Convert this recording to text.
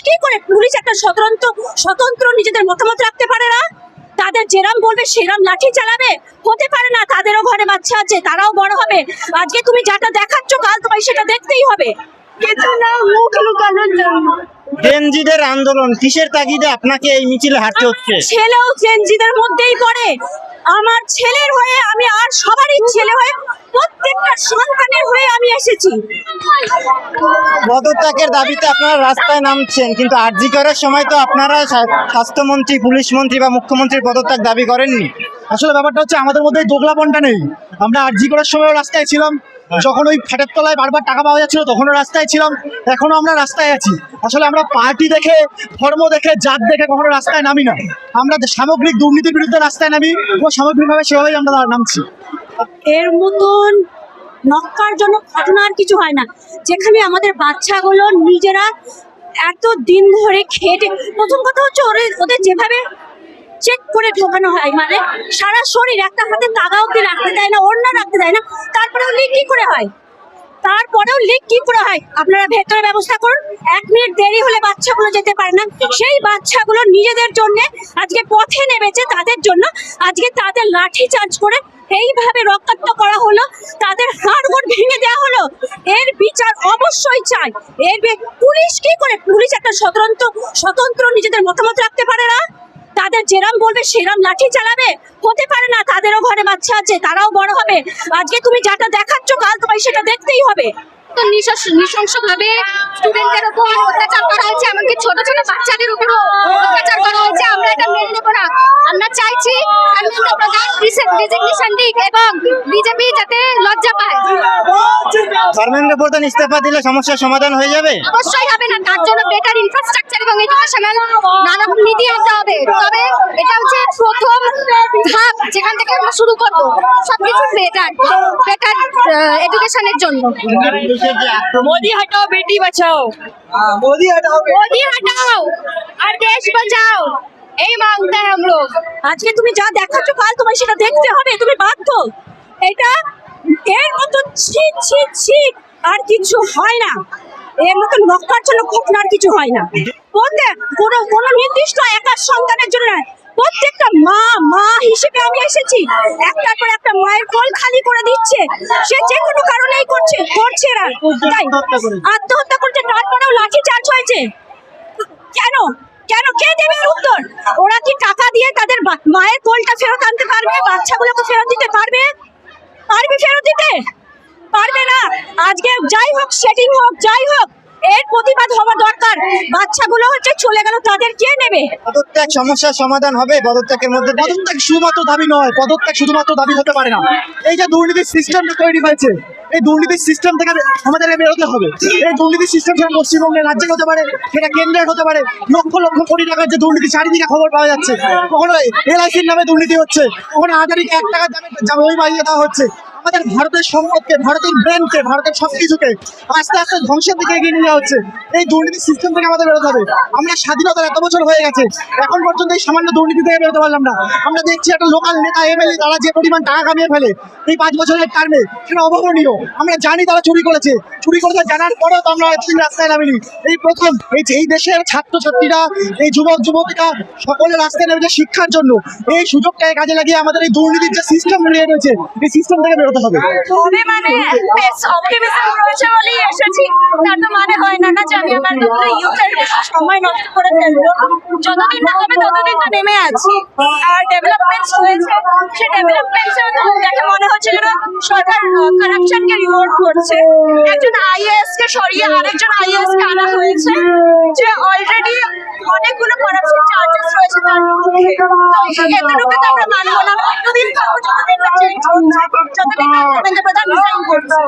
কি করে পুলিশ একটা স্বতন্ত্র নিজেদের মতামত রাখতে পারে না? তাদের যেরাম বলবে সেরাম লাঠি চালাবে? হতে পারে না, তাদেরও ঘরে বাচ্চা আছে, তারাও বড় হবে। আজকে তুমি যেটা দেখাচ্ছ কাল তোমায় সেটা দেখতেই হবে। কিছু না, মুখ লুকানোর জন্য। জেনজিদের আন্দোলন কিসের তাগিদে আপনাকে এই মিছিলে হাঁটতে হচ্ছে? ছেলেও জেনজিদের মধ্যেই পড়ে। আমার ছেলের হয়ে আমি, আর সবারই ছেলে হয়ে, প্রত্যেকটা সন্তানের হয়ে আমি এসেছি। পদত্যাগের দাবিতে আপনারা রাস্তায় নামছেন, কিন্তু আরজি করার সময় তো আপনারা স্বাস্থ্যমন্ত্রী, পুলিশ মন্ত্রী বা মুখ্যমন্ত্রীর পদত্যাগ দাবি করেননি। আসলে ব্যাপারটা হচ্ছে আমাদের মধ্যে দোগলাপনটা নেই। আমরা আরজি করার সময় রাস্তায় ছিলাম, যখন ওই ফ্যাটের তলায় বারবার টাকা পাওয়া যাচ্ছিল তখনও রাস্তায় ছিলাম, এখনো আমরা রাস্তায় আছি। আসলে আমরা পার্টি দেখে, ধর্ম দেখে, জাত দেখে কখনো রাস্তায় নামি না। আমরা সামগ্রিক দুর্নীতির বিরুদ্ধে রাস্তায় নামি এবং সামগ্রিকভাবে সেভাবেই আমরা নামছি। এর মতন নক্কারজনক ঘটনা আর কিছু হয় না, যেখানে আমাদের বাচ্চাগুলো নিজেরা এত দিন ধরে খেটে, প্রথম কথা হচ্ছে ওদের যেভাবে চেক করে ঢোকানো হয়, মানে সারা শরীর, একটা হাতে তাগা অব্দি রাখতে দেয় না, ওড়না রাখতে দেয় না, তারপরেও লিক কি করে হয়? আপনারা ভেতরে ব্যবস্থা করুন। 1 মিনিট দেরি হলে বাচ্চাগুলো যেতে পারে না। সেই বাচ্চাগুলো নিজেদের জন্য আজকে পথে নেমেছে, তাদের জন্য আজকে তাদের লাঠি চার্জ করে এইভাবে রক্তাক্ত করা হলো, তাদের হাড়গোড় ভেঙে দেওয়া হলো। এর বিচার অবশ্যই চাই। পুলিশ কি করে, পুলিশ একটা স্বতন্ত্র নিজেদের মতামত রাখতে পারে না? তাদের যেরাম বলবে সেরাম লাঠি চালাবে? হতে পারে না, তাদেরও ঘরে বাচ্চা আছে, তারাও বড় হবে। আজকে তুমি যেটা দেখাচ্ছ কাল তোমায় সেটা দেখতেই হবে। তো নৃশংসভাবে স্টুডেন্টদের উপর অত্যাচার করা হয়েছে, এমনকি ছোট ছোট বাচ্চাদের উপরও অত্যাচার করা হয়েছে। আমরা এটা মেনে নেব না। আমরা চাইছি ধর্মেন্দ্র প্রধান রেজিগনেশন দিক এবং বিজেপি যাতে লজ্জা পায়। ধর্মেন্দ্র প্রধান ইস্তফা দিলে সমস্যার সমাধান হয়ে যাবে? অবশ্যই হবে না, তার জন্য বেটার ইনফ্রাস্ট্রাকচার এবং এডুকেশনাল নানা নীতি আনতে হবে। তবে এটা হচ্ছে প্রথম ধাপ, যেখান থেকে আমরা শুরু করবো সবকিছু বেটার এডুকেশনের জন্য। मोदी हटाओ बेटी बचाओ, মোদি হটাও। मोदी हटाओ और देश बचाओ, यही मांगते हैं हम लोग। আজকে তুমি যা দেখাচ্ছ কাল তোমায় সেটা দেখতে হবে, তুমি বাধ্য। এটা এর মতো ছি আর কিছু হয় না। এর মতো নক্কারজনক ঘটনা আর কিছু হয় না। কোনো নির্দিষ্ট একার সন্তানের জন্য নয়, প্রত্যেকটা মা হিসেবে আমি এসেছি। একটার পর একটা মায়ের কোল খালি করে দিচ্ছে, সে যে কোনো কারণেই করছে না, তাই আত্মহত্যা করছে, তারপরেও লাঠি চার্জ হয়েছে। কেন কে দেবে এর উত্তর? ওরা কি টাকা দিয়ে তাদের মায়ের কোলটা ফেরত আনতে পারবে? বাচ্চাগুলোকে ফেরত দিতে পারবে? ফেরত দিতে পারবে না। আজকে যাই হোক, সেটিং হোক, যাই হোক, এর প্রতিবাদ হওয়া দরকার। বাচ্চাগুলো হচ্ছে চলে গেল, তাদের কে নেবে? পদত্যাগ সমস্যার সমাধান হবে? পদত্যাগের মধ্যে পদত্যাগ শুধুমাত্র দাবি নয়, পদত্যাগ শুধুমাত্র দাবি হতে পারে না। এই যে দুর্নীতির সিস্টেমটা তৈরি হয়েছে, এই দুর্নীতির সিস্টেম থেকে আমাদেরকে বেরোতে হবে। এই দুর্নীতির সিস্টেম সেটা পশ্চিমবঙ্গের রাজ্যের হতে পারে, সেটা কেন্দ্রের হতে পারে। লক্ষ লক্ষ কোটি টাকার যে দুর্নীতি চারিদিকে খবর পাওয়া যাচ্ছে, কখনো এলআইসির নামে দুর্নীতি হচ্ছে, কখনো আধারিকে 1 টাকার দামে ওই বাড়িয়ে দেওয়া হচ্ছে। আমাদের ভারতের সম্পদকে, ভারতের ব্রেনকে, ভারতের সবকিছুকে আস্তে আস্তে ধ্বংসের দিকে এগিয়ে নিয়ে যাওয়া হচ্ছে। এই দুর্নীতি সিস্টেম থেকে আমাদের বেরোতে হবে। আমরা স্বাধীনতার এত বছর হয়ে গেছে, এখন পর্যন্ত এই সামান্য দুর্নীতি থেকে বেরোতে পারলাম না। আমরা দেখছি একটা লোকাল নেতা, এমএলএ, তারা যে পরিমাণ টাকা কামিয়ে ফেলে এই 5 বছরের টার্মে, সেটা অভাবনীয়। আমরা জানি তারা চুরি করেছে জানার পরেও তো আমরা এতদিন রাস্তায় নামিনি। এই প্রথম এই দেশের ছাত্রছাত্রীরা, এই যুবক যুবতীরা সকলে রাস্তায় নেমেছে শিক্ষার জন্য। এই সুযোগটাকে কাজে লাগিয়ে আমাদের এই দুর্নীতির যে সিস্টেম রয়েছে, এই সিস্টেম থেকে বেরোতে হবে। মানে অপটিমিজম রয়েছে বলেই এসেছি, তার তো মানে হয় না যে আমি আমার ইউথের সময় নষ্ট করে ফেলবো। যতদিন না হবে ততদিন তো নেমে আছি। আর ডেভেলপমেন্টস হয়েছে, সে ডেভেলপমেন্টস দেখে মনে হচ্ছে যেন সরকার কারাপশনকে রিওয়ার্ড করছে। একজন আইএএস কে সরিয়ে আরেকজন আইএএস কে আনা হয়েছে, যে অলরেডি অনেকগুলো করাপশন চার্জেস রয়েছে তার বিরুদ্ধে। তো এতটুকু তো আমরা মানবো না। যতদিন থাকবো, যতদিন না চেঞ্জ হচ্ছে, যতদিন না ধর্মেন্দ্র প্রধান রিজাইন করছে।